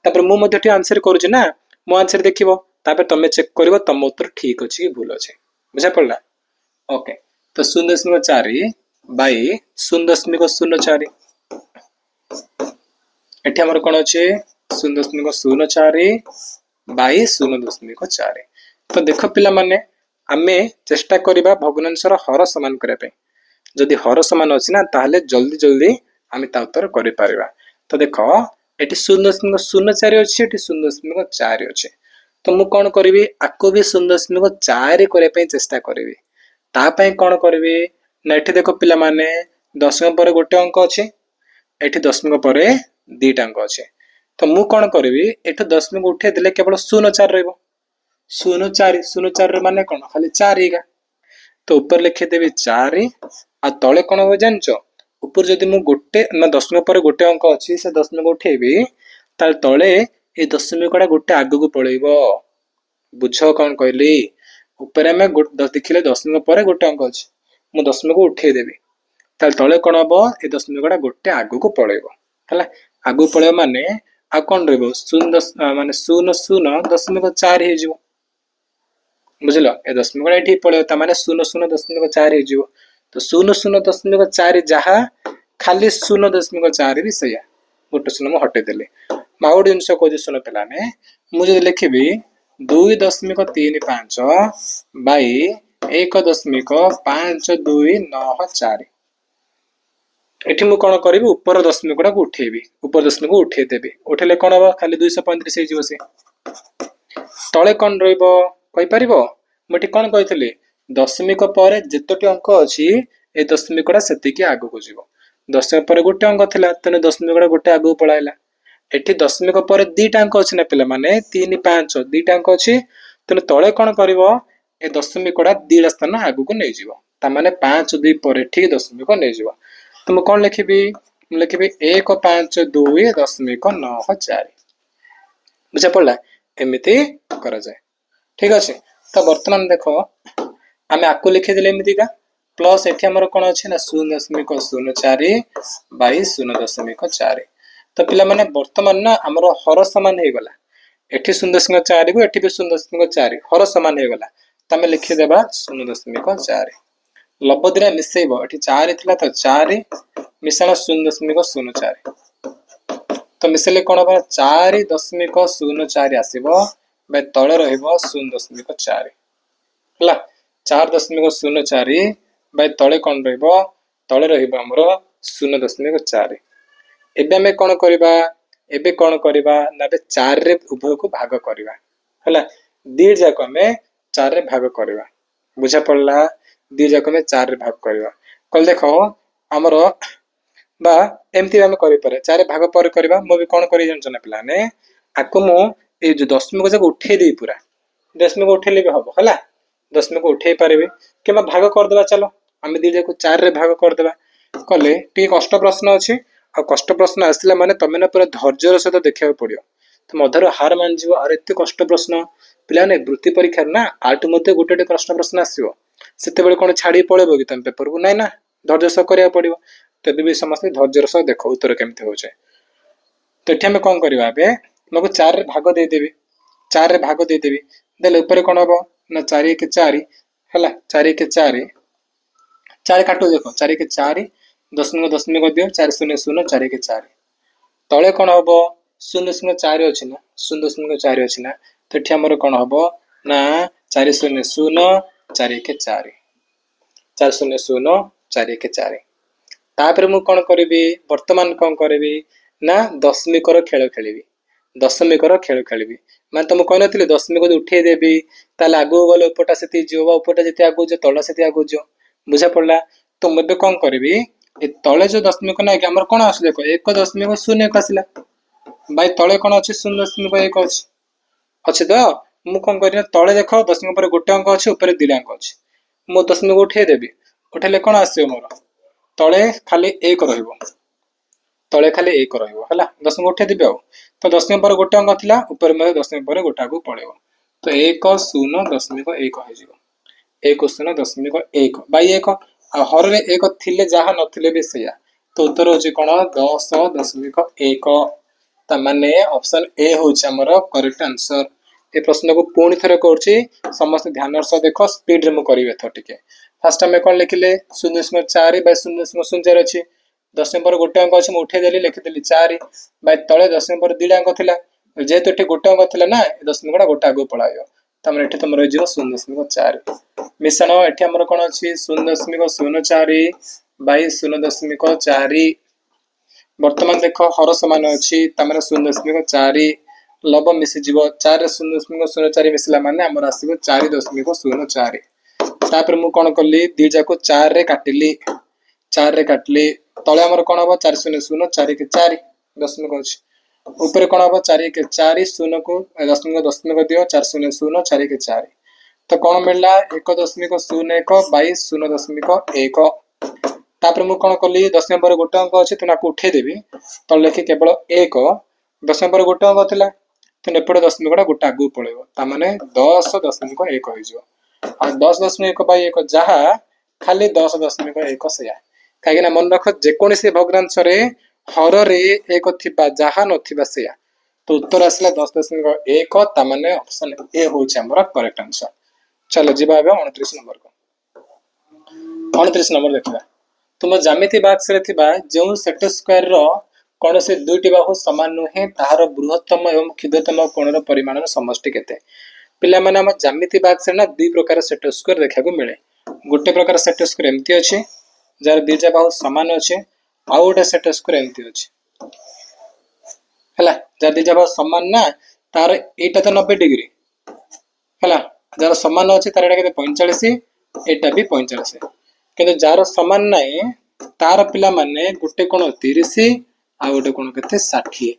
तापर मु मध्ये ठी आंसर करूची ना मो आंसर देखिबो तापर तमे चेक करबो तम उत्तर ठीक अछि कि भूल अछि बुझा पड़ला ओके तो 0.4 बाय 0.04 एठी हमर कोन अछि 0.04 बाय 0.4 तो देख पिला माने आमे चेष्टा करिबा भग्नांशर हर समान करे पे जदि हर समान अछि ना ताहले जल्दी जल्दी आमे ता उत्तर करि पारिबा तो देखो एटी 0.04 अछि एटी 0.4 अछि तो मु कोन करबी आको भी 0.4 करे पे चेष्टा करबी ता पे कोन करबी ना एठी देखो पिला माने दशमिक पर गोटे अंक अछि एठी दशमिक पर दीटा अंक अछि तो मु कोन करबी एठी दशमिक उठे देले केवल 0.4 रहबो 0.4 रे माने कोन खाली 4 हेगा तो ऊपर लिखे देबी 4 आ तळे कोन हो जानचो ऊपर जदि मु गोटे ना दशमिक पर गोटे अंक अछि से दशमिक उठेबी तार तळे ए दशमिकटा गोटे आगु को पळेइबो बुझो कोन कहली ऊपर में देखिले दशमिक पर गोटे अंक अछि मु दशमिक को उठे देबी तार तळे कोन हबो ए दशमिकटा गोटे आगु को पळेइबो हला आगु पळेइबो माने आ कोन रहबो 0 माने 0.4 हे जिवो बुझलो ए दशमिकटा एठी पळेइबो ता माने 0.4 हे जिवो तो 0.4 जहा खाली 0.4 भी सया गोटे शून्य मु हटे देले माउड जिंस को सुन पिलाने मुझे लिखिबी 2.35 बाय 1.529 एठी मु कोन करबी ऊपर दशमिकटा को उठेबी ऊपर दशमिक को उठे देबी उठेले कोन हबो खाली 235 हे जिवो से तळे कोन रहइबो कहि परिबो मटी कोन कहितली दशमिक पर जेतोटी अंक अछि ए दशमिकटा सेति के आगु को जिवो दशमिक पर गोटे अंक थिला तने दशमिकटा गोटे आगु पळाइला एठी दशमिक पर दीटा अंक अछि ना पिला माने 3 5 दीटा अंक अछि तने तळे कोन करिवो ए दशमिकटा दीटा स्थान आगु को नै जिवो ता माने 5 2 पर एठी दशमिक नै जिवो तो मु कोन लिखिबी मु लिखिबी 152.94 बुझा पड़ला एमिति करा जाय ठीक अछि तो वर्तमान देखो आमे आकु लिखि देले एमिति का प्लस एठी हमर कोन अछि ना 0.04 बाई 0.4 तो पिला माने वर्तमान ना हमर हर समान हे गला एठी 0.4 को एठी भी 0.4 हर समान हे गला तमे लिखि देबा 0.4 लबदिरा मिसेइबो एठी 4 थिला तो 4 मिसाला 0.04 तो मिसेले कोन बा 4.04 आसीबो बे तळे रहइबो 0.4 हला 4.04 बाय तळे कोन रहइबो तळे रहइबो हमरो 0.4 एबे हमें कोन करबा एबे कोन करबा ना बे 4 रे उभय को भाग करबा हला दी जाको हमें 4 रे भाग करबा बुझा पड़ला दी जाको हमें 4 रे भाग करबा कल देखो हमरो बा एमती हम करि पारे 4 भाग पर करबा मो भी कोन करि जन पिला ने आको मो ए जो दशमिक जक उठे दे पूरा दशमिक उठेले भी हबो हला दशमिक उठे पारेबे केमा भाग कर देबा चलो हम दी जाको 4 रे भाग कर देबा कले टी कष्ट प्रश्न अछि आ कष्ट प्रश्न आसिला माने तमे ना पूरा धैर्यर सहित देखिया पड़ियो तो मधर हार मान जीव अरे एते कष्ट प्रश्न पिला ने वृत्ति परीक्षा ना आठ मध्ये गोटे कष्ट प्रश्न आसीबो सेते बेले कोन छाडी पळेबो कि तम पेपर को नै ना धैर्य सह करिया पड़ियो तबे भी समस्त धैर्यर सह देखो उत्तर केमते होचे तो एठी हम कोन करबा बे मको 4 रे भाग दे देबी 4 रे भाग दे देबी देले ऊपर कोन हबो ना 4 के 4 हला 4 के 4 4 काटो देखो 4 के 4 दशमिक दशमिक दियो 400 के 4 तळे कोन हबो 0.4 अछि ना 0.4 अछि ना तो एठी हमर कोन हबो ना 400 के 4 400 के 4 तापर मु कोन करबी वर्तमान कोन करबी ना दशमिक रो खेल खेलिबी दशमिक रो खेल खेलिबी माने तुम कहन नथिले दशमिक को उठे देबी ताले आगु गले उपटा सेति जियो उपटा जति आगु जो तळ सेति आगु जो बुझा पड़ला तो मबे कोन करबी ए तळे जो दशमिक ना कि हमर कोन आस देखो 1.0 आसिला बाय तळे कोन अछि 0.1 अछि अछि तो मु कोन करिना तळे देखो दशमिक पर गोटे अंक अछि ऊपर दिला अंक अछि मु दशमिक उठे देबी उठेले कोन आसियो मोर तळे खाली 1 रहइबो तळे खाली 1 रहइबो हला दशमिक उठे देबे आ तो दशमिक पर गोटे अंक थिला ऊपर में दशमिक पर गोटा को पळेबो तो 1.0.1 हो जिवो 1.0.1 बाय 1 आ हर रे 1 थिले जहा नथिले भी सया तो उत्तर होची कोन 10.1 ता माने ऑप्शन ए होची हमर करेक्ट आंसर ए प्रश्न को पूर्ण थरे करछि समस्त ध्यान से देखो स्पीड रे मु करिवे थ टिके फर्स्ट हम कोन लिखिले 0.4 बाय 0.0 अछि दशमिक पर गोटे अंक अछि मु उठे देली लिखि देली 4 बाय तळे दशमिक पर दिडा अंक थिला जेहेतु एठी गोटे अंक थिला ना दशमिक गोटा गोटा आगु पळायो तमरे एठी तमरे जिवो 0.4 मिश्रण एठी हमर कोन अछि 0.04 बाय 0.4 वर्तमान देखो हर समान अछि तमरे 0.4 लब मिसि जीवो 4 0.04 मिसला माने हमर आसीबो 4.04 तापर मु कोन करली दी जाको 4 रे काटिली 4 रे काटली तळे हमर कोन हबो 4.04 के 4 दशमिक अछि ऊपर कोन हबो 4 के 4 0 को दशमिक दियो 4.04 के 4 तो कोन मिलला 1.01 बाय 0.1 तापर मु कोन करली दशमिक पर गोटे अंक अछि तनाको उठे देबी तो लेखि केवल 1 दशमिक पर गोटे अंक थिला तो नेपड़ दशमिक गोटा आगु पळेबो ता माने 10.1 हो जिवो आ 10.1 बाय 1 जहा खाली 10.1 सया काहे ना मन रख जे कोनी से भग्नांश रे हर रे 1 थिबा जहा नथिबा सया तो उत्तर आसला 10.1 ता माने ऑप्शन ए होची हमर करेक्ट आंसर चलो जिबा बे 29 नंबर को 29 नंबर देखबा तुम ज्यामिति बॉक्स रे थिबा जो सेट स्क्वायर रो कोन से दुईटी बाहु समान नुहे ताहार बृहत्तम एवं क्षुद्रतम कोणर परिमाणर समष्टि केते पिला माने हम ज्यामिति बॉक्स रे ना दुई प्रकार सेट स्क्वायर देखा को मिले गोटे प्रकार सेट स्क्वायर एमती अछि जार दुईटा बाहु समान अछि आ गोटे सेट स्क्वायर एमती अछि हला जार दुईटा बाहु समान ना तार एटा तो 90 डिग्री हला जार समान अछि तार एटा केते 45 एटा भी 45 किंतु जार समान नाही तार पिला माने गोटे कोण 30 आ गोटे कोण केते 60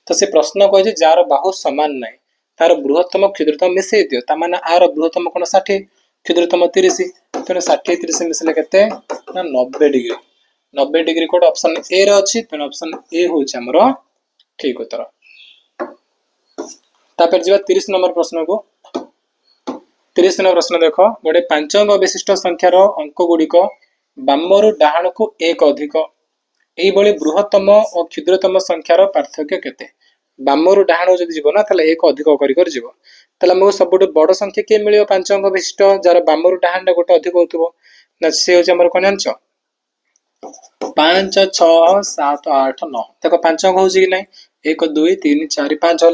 तो से प्रश्न कहि जे जार बाहु समान नाही तार बृहत्तम क्षुद्रतम मिसै दियो ता माने आर बृहत्तम कोण 60 क्षुद्रतम 30 तो 60 30 मिसले केते ना 90 डिग्री कोड ऑप्शन ए रे अछि तो ऑप्शन ए होछि हमरो ठीक उत्तर तापर जीवा 30 नंबर प्रश्न को 30 नंबर प्रश्न देख गोटे 5 अंक विशिष्ट संख्यार अंक गुड़िक बामरू डाहाण को 1 अधिक यही बृहत्तम और क्षुद्रतम संख्यार पार्थक्य केते बामरू डाहाण जब जीव ना 1 अधिक कर जीव आमको सब बड़ संख्या किए मिल 5 अंक विशिष्ट जार बामरू डाहाण गोटे अधिक हो ना सी हूँ कौन जान 5 6 7 8 9 देख 5 अंक हो 1 2 3 4 5 है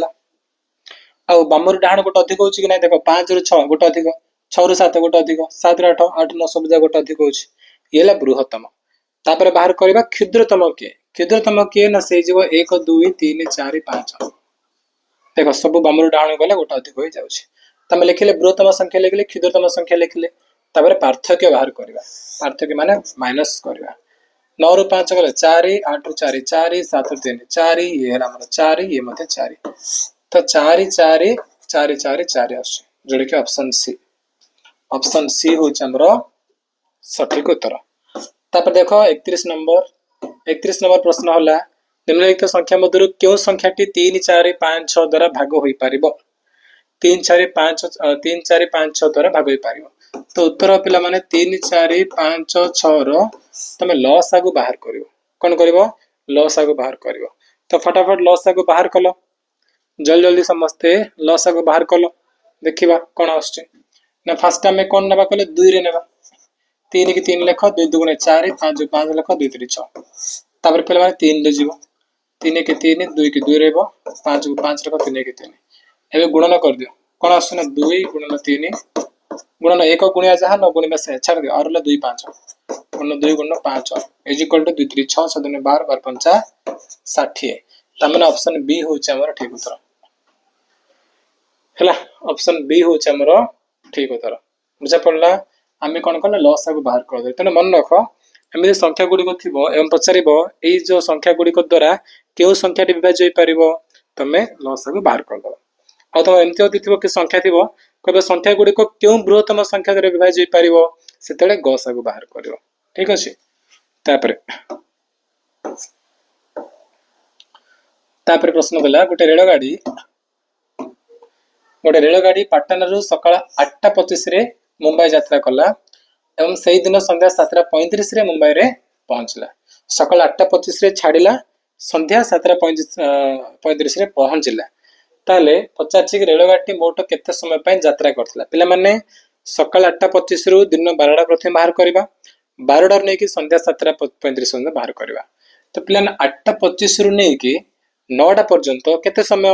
आउ बामरू डाहाण गोटे अधिक होची कि ना देख 5 रु 6 गोटे अधिक 6 रु 7 गोटे अधिक 7 रु 8 8 9 सब जगह गोटे अधिक होची ये है बृहत्तम तापर बाहर करबा क्षुद्रतम किए ना से जीव 1 2 3 4 5 देख सब बामरू डाहाण गले गोटे अधिक हो जाउची तमे लिखिले बृहत्तम संख्या लिखिले क्षुद्रतम संख्या लिखिले तापर पार्थक्य बाहर करबा पार्थक्य माने माइनस करबा 9 रु 5 गले 4 8 रु 4 4 7 रु 3 4 ये है हमर 4 ये मते 4 तो 4 4 4 4 4 आछे जोडे के ऑप्शन सी होछ हमरो सठिक उत्तर तापर देखो 31 नंबर प्रश्न होला निम्नलिखित संख्या मध्यरु क्यों संख्याटी 3 4 5 6 द्वारा भाग होई पारिबो 3 4 5 6 द्वारा भाग होई पारिबो तो उत्तर पिला माने 3 4 5 6 रो तमे लॉस आगु बाहर करिवो कोन करिवो लॉस आगु बाहर करिवो तो फटाफट लॉस आगु बाहर कलो जल्दी जल्दी समस्ते लॉस आगु बाहर कलो देखिबा कोन आछे ना फर्स्ट टाइम में कोन नबा कले 2 रे नबा 3 की 3 लेख 2 2 4 5 5 लेख 2 3 6 तापर पिला माने 3 रे जीवो 3 के 3 2 के 2 रेबो 5 को 5 लेख 3 के 3 एबे गुणन कर दियो कोन आछे ना 2 गुणन 3 गुणन 1 गुणिया जहा 9 गुणिया से छाड़ दियो और 2 5 गुणन 2 गुणन 5 इज इक्वल टू 2 3 6 7 12 12 5 60 तमने ऑप्शन बी होचे हमर ठीक उत्तर हला ऑप्शन बी होचे हमर ठीक उत्तर बुझा पड़ला आमे कोन कोन लॉस आगु बाहर कर दे तने मन रखो एमि संख्या गुडी को थिबो एवं पचारिबो एई जो संख्या गुडी को द्वारा केउ संख्याटी विभाज्य होई परिबो तमे लॉस आगु बाहर कर दो आ तो एमति होती थिबो कि संख्या थिबो कबे संख्या गुडी को केउ बृहत्तम संख्या द्वारा विभाज्य होई परिबो सेतेले गस आगु बाहर करिवो ठीक अछि तापर प्रश्न गला गोटे रेलगाड़ी पाटना रु सकाळ 8:25 रे मुंबई यात्रा कला एवं सही दिन संध्या 7:35 रे मुंबई रे पहुंचला सकाळ 8:25 रे छाडिला संध्या 7:35 रे पहुंचला ताले पचाची कि रेलगाड़ी मोट केते समय पय यात्रा करथला पिला माने सकाळ 8:25 रु दिन 12टा प्रथम बाहर करबा 12टा नै कि संध्या 7:35 रे बाहर करबा तो पिला 8:25 रु नै कि 9टा पर्यंत केते समय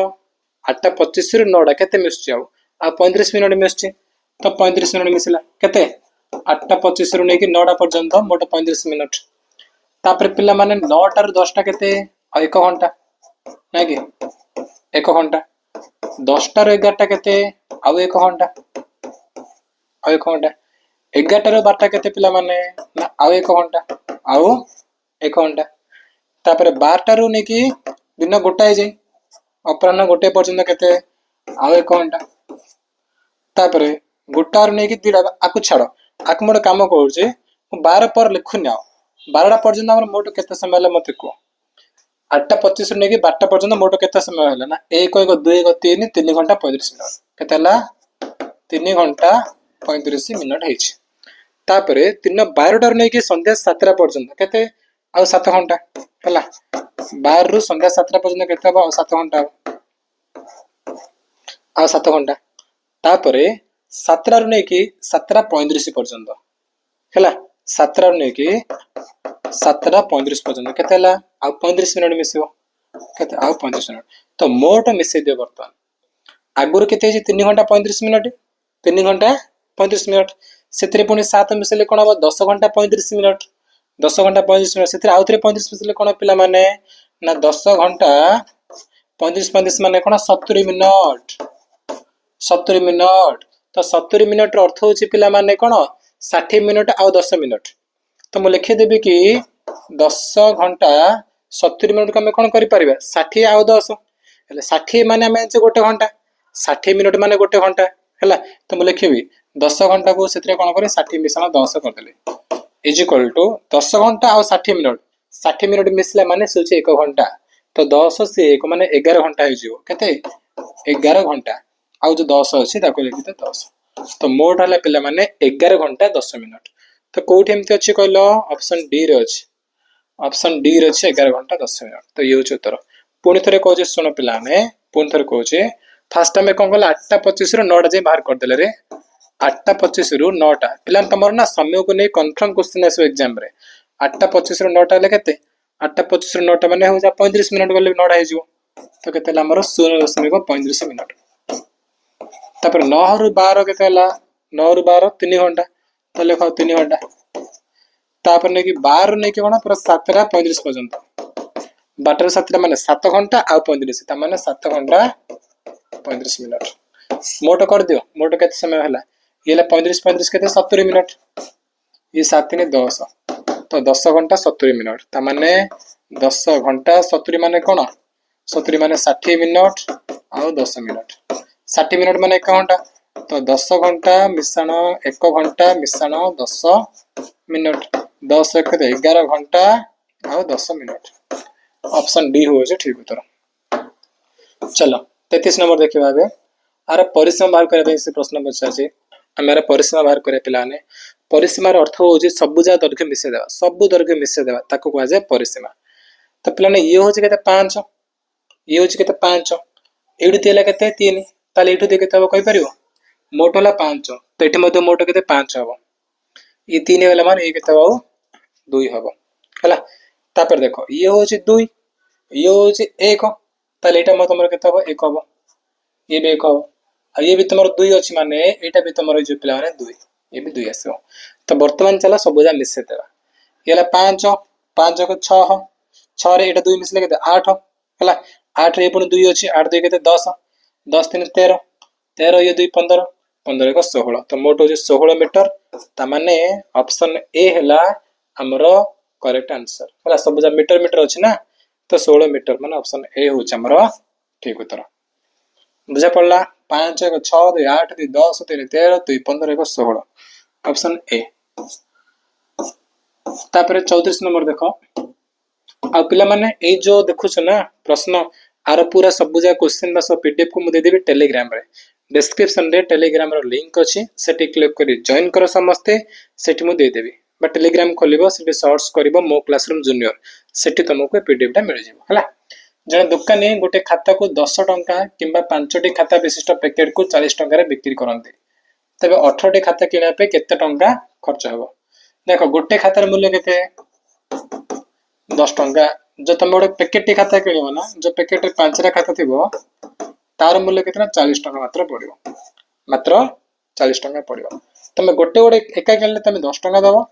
8:25 रु 9टा केते मिसछि आ 35 मिनिट मिसछि तो 35 मिनिट मिसला केते 8:25 रु नै कि 9टा पर्यंत मोट 35 मिनिट तापर पिला माने 9टा रु 10टा केते 1 घंटा नै कि 1 घंटा 10टा रु 11टा केते आ 1 घंटा 11टा रु 12टा केते पिला माने ना आ 1 घंटा आ 1 घंटा तापर 12टा रु नै कि दिन गोटाए जाई अपराह्न गोटे पर्यंत केते आ 1 घंटा तापर गोटार नै कि दिडा आकु छाडो आकु मोर काम करूचे 12 पर लिखुनी 12टा पर्यंत हमर मोट केते समय ले मते को 8:25 नै कि 12टा पर्यंत मोट केते समय होला ना 1 1 2 1 3 3 घंटा 35 मिनिट केते ला 3 घंटा 35 मिनिट हेछि तापर दिन 12टा नै कि संध्या 7टा पर्यंत केते आ 7 घंटा हला 12 रु संध्या 7टा पर्यंत केते बा 7 घंटा आ 7 घंटा तापर 7टा रु नै कि 7:35 पर्यंत हला 7टा रु नै कि 7:35 पर्यंत केते ला आ 35 मिनिट मिसियो केते आ 35 मिनिट तो मोट मिसै दियो बर्तमान आगुर केते 3 घंटा 35 मिनिट 3 घंटा 35 मिनिट सेतरे पुनी 7 मिसले कोन 10 घंटा 35 मिनिट 10 घंटा 35 मिनिट सेतरे आउथरे 35 मिसले कोन पिला माने ना 10 घंटा 35 माने कोन 70 मिनिट 70 मिनिट तो 70 मिनिट रो अर्थ होची पिला माने कोन 60 मिनिट आ 10 मिनिट तो मु लिखि देबी कि 10 घंटा 70 मिनिट को हम कोन करि परिबा 60 आ 10 हेले 60 माने हम गोटे घंटा 60 मिनिट माने गोटे घंटा हैला तो मु लिखिबी 10 घंटा को सेतरे कोन करे 60 मिसला 10 कर देले इज इक्वल टू 10 घंटा आ 60 मिनिट मिसले माने सोचे 1 घंटा तो 10 से 1 माने 11 घंटा हो जिवो केते 11 घंटा आ जो 10 अछि ताको लिखिते 10 तो मोट है पिला माने 11 घंटा 10 मिनट। तो कोठी एमती अछि कहलो ऑप्शन डी रे अछि। ऑप्शन डी रे अछि 11 घंटा 10 मिनट। तो ये होछ उत्तर। पुणी थरे कहूचे सुन पिला ने पुणी थरे कहूचे फास्ट में कोन कहला 8:25 रु 9 जे बाहर कर देले रे 8:25 रु 9 पिला तमर ना समय को नै कंफर्म क्वेश्चन आसो एग्जाम रे 8:25 रु 9 ले केते 8:25 रु 9 माने हो जा 35 मिनट गले 9 हे जिवो तो केते हमर 16.35 मिनट। तापर 9 रु 12 केते हला 9 रु 12 3 घंटा तो लेखो 3 घंटा। तापर ने कि 12 ने कि कोन पूरा 7:35 पर्यंत 12 7 माने 7 घंटा आ 35 ता माने 7 घंटा 35 मिनट। मोट कर दियो मोट केते समय हला ये 35 35 केते 70 मिनट ये 7 ने 10 तो 10 घंटा 70 मिनट ता माने 10 घंटा 70 माने कोन 70 माने 60 मिनट आ 10 मिनट 60 मिनट माने 1 घंटा तो 10 घंटा मिश्रण 1 घंटा मिश्रण 10 मिनट 10 1 11 घंटा आ 10 मिनट। ऑप्शन डी हो जे ठीक उत्तर। चलो 33 नंबर देखिबा बे आर परिसीमा बाहर करे से प्रश्न पूछा छै हमारा परिसीमा बाहर करे पिला ने परिसीमार अर्थ हो जे सबुजा दैर्घ्य मिसे देबा सबु दैर्घ्य मिसे देबा ताको कहै जे परिसीमा। तो पिला ने ये हो जे केते 5 ये हो जे केते 5 एडु तेला केते 3 ताले एठु दे केते कहि परिबो मोट होला 5 तो एठी मध्ये मोट केते 5 हबो ये 3 वाला मान ए केते हो 2 हबो हला। तापर देखो ये हो जे 2 ये हो जे 1 ताले एटा मत हमर केते हबो 1 हबो ये भी 1 हबो आ ये भी तुमर 2 अछि माने एटा भी तुमर जे पिला माने 2 ये भी 2 आसो। तो वर्तमान चला सबुजा मिसे देबा येला 5 5 को 6 6 रे एटा 2 मिसले केते 8 हला 8 रे पुनी 2 अछि 8 2 केते 10 10 3 13 13 ये 2 15 15 को 16 तो मोट हो 16 मीटर ता माने ऑप्शन ए हला हमरो करेक्ट आंसर हला सबजा मीटर मीटर अछि ना तो 16 मीटर माने ऑप्शन ए हो हमरो ठीक उत्तर। बुझा पड़ला 5 1 6 2 8 2 10 3 13 2 15 1 16 ऑप्शन ए। तापर 34 नंबर देखो आ पिला माने ए जो देखु छ ना प्रश्न आर पूरा सबुजा क्वेश्चन बस पीडीएफ को मु दे देबी टेलीग्राम रे डिस्क्रिप्शन रे टेलीग्राम रो लिंक अछि सेठी क्लिक करी जॉइन करो समस्ते सेठी मु दे देबी बा टेलीग्राम खोलिबो सेठी सर्च करिवो मो क्लासरूम जूनियर सेठी तुमको पीडीएफ टा मिल जिवो हला। जने दुकानी गोटे खाता को 10 टंका किंबा 5टी खाता विशिष्ट पैकेट को 40 टंका रे बिक्री करंती तबे 18टी खाता किना पे केते टंका खर्च हबो देखो गोटे खातार मूल्य केते 10 टंका जो तुम गोटे पैकेट खाता किनिबो ना जो पैकेट रे 5टा खाता थिबो तार मूल्य केतना 40 टंका मात्र पड़िबो मात्र 40 टंका पड़िबो तमे गोटे गोटे एका किनले तमे 10 टंका दबो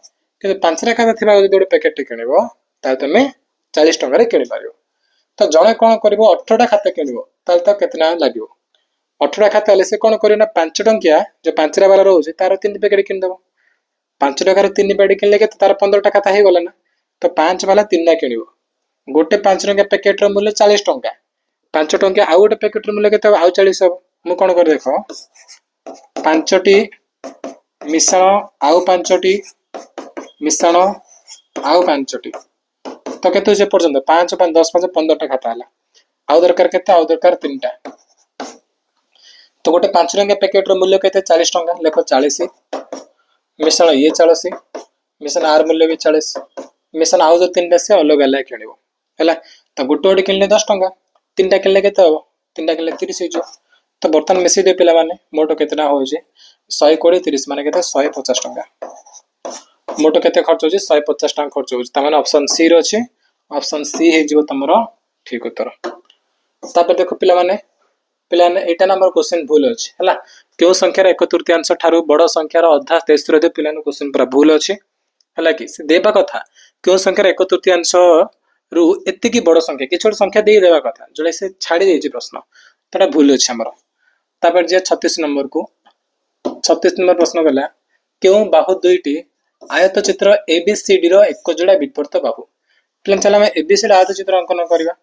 किंतु 5टा खाता थिबा जो गोटे पैकेट किनिबो ता तमे 40 टंका रे किनि पारिबो। तो जणे कोन करबो 18टा खाता किनिबो ताल तो केतना लागिवो 18टा खाता ले से कोन करियो ना 5 टंकिया जो 5टा वाला रहउजे तार 3 पैकेट किन दबो 5 टका रे 3 पैकेट किनले के तार 15टा खाता हे गला ना तो 5 वाला 3टा किनिबो गोटे 5 टंका पैकेट रो मूल्य 40 टंका 5 टंका आ गोटे पैकेट रो मूल्य केते आ 40 हो मु कोन कर देखो 5टी मिश्रण आउ 5टी मिश्रण आउ 5टी तो केते जे पर्यंत 5 5 10 5 15टा खाता हला आउ दरकार केते आउ दरकार 3टा तो गोटे 5 टंका पैकेट रो मूल्य केते 40 टंका लेखो 40 मिश्रण ये 40 मिश्रण आर मूल्य भी 40 मिश्रण आउ जो 3टा से अलग अलग किनिबो हला तो गोटे गोटे किनले 10 टंका 3टा किनले केते हो 3टा किनले 30 हो तो बर्तन मिसी दे पिला माने मोटो केतना हो जे 120 30 माने केते 150 टंका मोटो केते खर्च हो जे 150 टंका खर्च हो जे त माने ऑप्शन सी रो छै ऑप्शन सी हे जिवो तमरो ठीक उत्तर। तापर देखो पिला माने एटा नंबर क्वेश्चन भूल अछि हला क्यों संख्यार 1/3 ठारू बड़ संख्यार अधा तेस्तर दे पिला क्वेश्चन पूरा भूल अछि हला कि से देबा कथा क्यों संख्यार 1/3 रु एते की बड़ संख्या कि छोट संख्या दे देबा कथा जोले से छाडी देछि प्रश्न तडा भूल अछि हमर। तापर जे 36 नंबर को 36 नंबर प्रश्न गला क्यों बाहु दुईटी आयत चित्र एबीसीडी रो एक जोड़ा विपरीत बाहु प्लेन चला हम एबीसीडी आयत चित्र अंकन करबा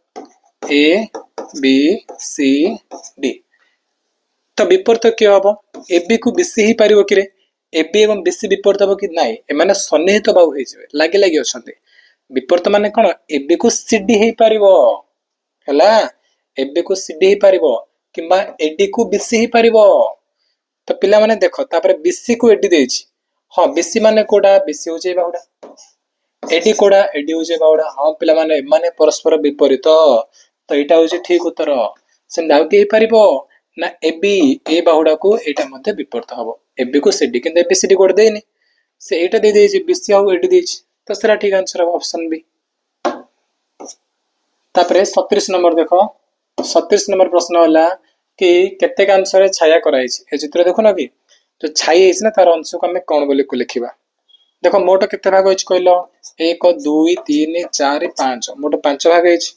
ए बी सी डी तो विपरीत के हबो एबी को बीसी ही पारिबो कि रे एबी एवं बीसी विपरीत हबो कि नाही ए माने सन्निहित बाहु हे जिवे लागे लागे अछंती विपरीत माने कोन एबी को सीडी हे पारिबो हला एबी को सीडी हे पारिबो किबा एडी को बीसी हे पारिबो तो पिला माने देखो तापर बीसी को एडी देछि हां बीसी माने कोडा बीसी हो जे बाहुडा एडी कोडा एडी हो जे बाहुडा हां पिला माने परस्पर विपरीत तो एटा हो ठीक उत्तर से नाउ के परिबो ना एबी ए बाहुडा को एटा मध्ये विपरीत हबो एबी को सेडी किंतु एबीसीडी कोड देनी से एटा दे देछि बीसी आउ एडी देछि तो सेरा ठीक आंसर है ऑप्शन बी तापरे 37 नंबर देखो 37 नंबर प्रश्न होला कि केते आंसर छाया कराई ए चित्र देखो ना कि तो छाई है ना तार अंश को हमें कौन बोली को लिखिबा देखो मोट केते भाग होइछ कहलो 1 2 3 4 5 मोट 5 भाग होइछ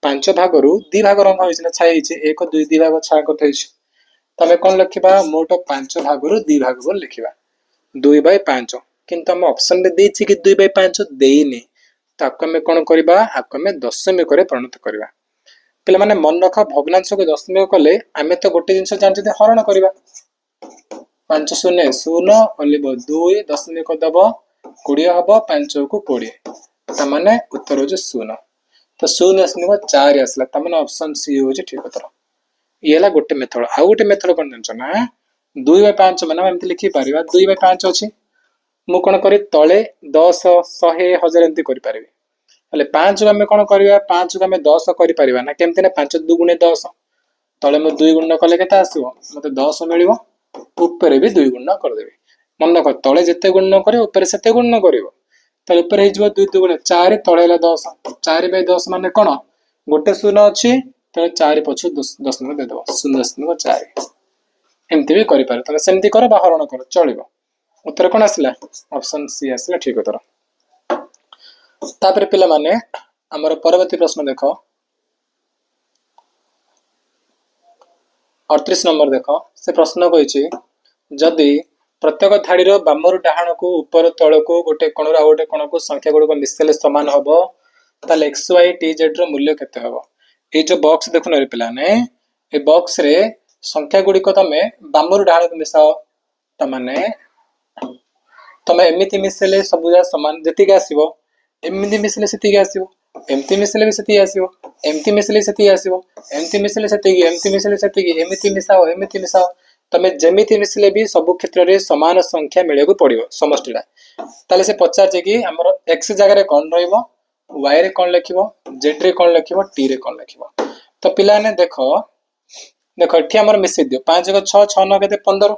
5 भाग रु 2 भाग रंग होइछ ना छाई होइछ 1 2 2 भाग छाया करते होइछ तमे कोन लिखिबा मोट 5 भाग रु 2 भाग बोल लिखिबा 2/5 किंतु हम ऑप्शन में देछि कि 2/5 देइनी तो आपको हमें कौन करबा आपको हमें दशमिक करे परिणत करबा पिला माने मन रख भग्नांश को दशमिक कले आमे तो गोटे जिंस जानते हरण करबा 5 शून्य शून्य ओलिब 2 दशमिक दब 20 हबो 5 को 20 त माने उत्तर हो जे शून्य तो 0.4 आसला त माने ऑप्शन सी हो जे ठीक उत्तर ये ला गोटे मेथड आ गोटे मेथड कोन जानछ ना 2/5 माने हम लिखि परिबा 2/5 अछि मु कोन करी तळे 10 100 1000 एंती करि परिबे हले 5 को हम कोन करबा 5 को हम 10 करि परिबा ना केमते ना 5 2 गुणे 10 तळे मु 2 गुण कले केता आसीबो मते 10 मिलिबो ऊपर भी 2 गुण कर देबे मन रख तळे जते गुण करे ऊपर सेते गुण करिवो त ऊपर हे जबो 2 2 गुणे 4 तळे ला 10 4/10 माने कोन गोटे शून्य अछि त 4 पछु 10 दे देबो 0.4 एमती भी करि पारे त सेमती कर बाहरण कर चलिबो उत्तर कोन आसला ऑप्शन सी आसला ठीक उत्तर तापर पिला माने हमर परवर्ती प्रश्न देखो 38 नंबर देखो से प्रश्न कहिछि जदि प्रत्येक धाड़ी रो बामरु डाहाण को ऊपर तळ को गोटे कोण रो गोटे कोण को संख्या गुड को मिसले समान हबो ताले x y t z रो मूल्य केते हबो ए जो बॉक्स देखो न पिला ने ए बॉक्स रे संख्या गुडी को तमे बामरु डाहाण को मिसाओ त माने तमे एमिति मिसले सबुजा समान जति के आसीबो एमिति मिसले सेति के आसीबो एमिति मिसले भी सेति आसीबो एमिति मिसले सेति आसीबो एमिति मिसले सेति एमिति मिसले सेति एमिति मिसाओ तमे जेमिति मिसले भी सब क्षेत्र रे समान संख्या मिले को पड़िबो समष्टिला ताले से पचार जे कि हमर x जगह रे कोन रहइबो y रे कोन लिखिबो z रे कोन लिखिबो t रे कोन लिखिबो तो पिला ने देखो देखो एठी हमर मिसि दियो 5 6 6 9 केते 15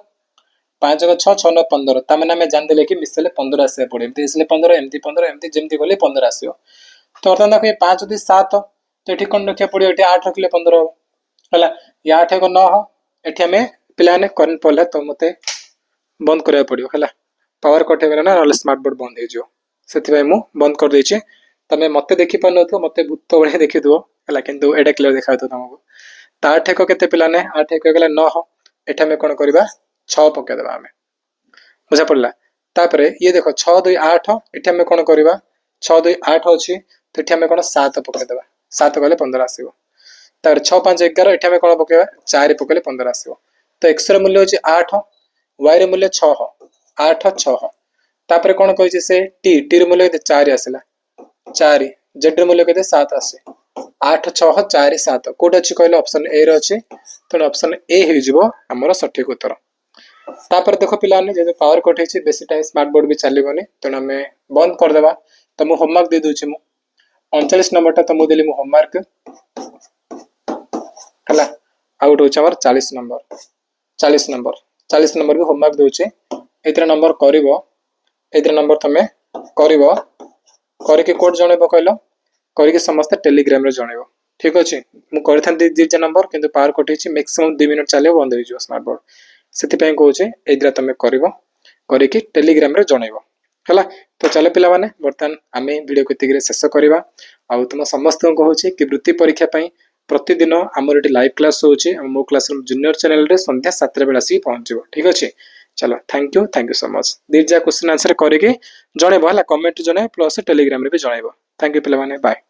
5 6 6 9 15 तमे ना जान देले कि मिसले 15 आसे पड़े एमती इसले 15 एमती जेमती गले 15 आसीबो तो अर्थात देखो ये 5 2 7 तो एठी कोन रखिया पड़ियो एठी 8 रखले 15 हला या 8 को 9 एठी हमें पिला ने करन पड़ला तो मते बंद करया पड़ियो हला पावर कट हेगला ना स्मार्ट बोर्ड बंद हे जो सेति भाई मु बंद कर देछि तमे मते देखि पन नथो मते भूत बळे देखि दो हला किंतु एडा क्लियर देखा तो तुमको ता 8 को केते पिला ने 8 को गेला 9 एठा में कोन करबा 6 पके देबा हमें बुझा पड़ला तापरे ये देखो 6 2 8 एठा में कोन करबा 6 2 8 अछि तो एठा में कोन 7 पके देबा 7 गले 15 आसीबो तार 6 5 11 एठा में कोन पकेबा 4 पकेले 15 आसीबो तो x रे मूल्य अछि 8 y रे मूल्य 6 8 6 तापरे कोन कहै छै से t रे मूल्य 4 आसीला 4 z रे मूल्य केते 7 आसे 8 6 4 7 कोड अछि कहले ऑप्शन ए रे अछि तो ऑप्शन ए हे जिवो हमर सठिक उत्तर तापर देखो पिला ने जे पावर कट है बेसी टाइम स्मार्ट बोर्ड भी चलबोनी तो हमें बंद कर देबा तो मु होमवर्क दे दोछि मु 39 नंबर ता तो मु देली मु होमवर्क हला आउट होछ हमर 40 नंबर भी होमवर्क दोछि एतरा नंबर करिवो एतरा नंबर तमे करिवो करे के कोड जणेबो कहलो करे के समस्त टेलीग्राम रे जणेबो ठीक अछि मु करथन जे नंबर किंतु पावर कट है मैक्सिमम 2 मिनिट चले बंद हो जो स्मार्ट बोर्ड सेति पय कहूचे एद्रा तमे करिवो करे कि टेलीग्राम रे जणेबो हला तो चलो पिला माने बर्तन आमे वीडियो को शेष करबा आ तुम समस्त को कहूचे कि वृत्ति परीक्षा पय प्रतिदिन हमर एटी लाइव क्लास होचे मो क्लासरूम जूनियर चैनल रे संध्या 7 बेला सी पहुंचबो ठीक अछि चलो थैंक यू सो मच दीजा क्वेश्चन आंसर करे के जणेबो हला कमेंट जणे प्लस टेलीग्राम रे भी जणेबो थैंक यू पिला माने बाय।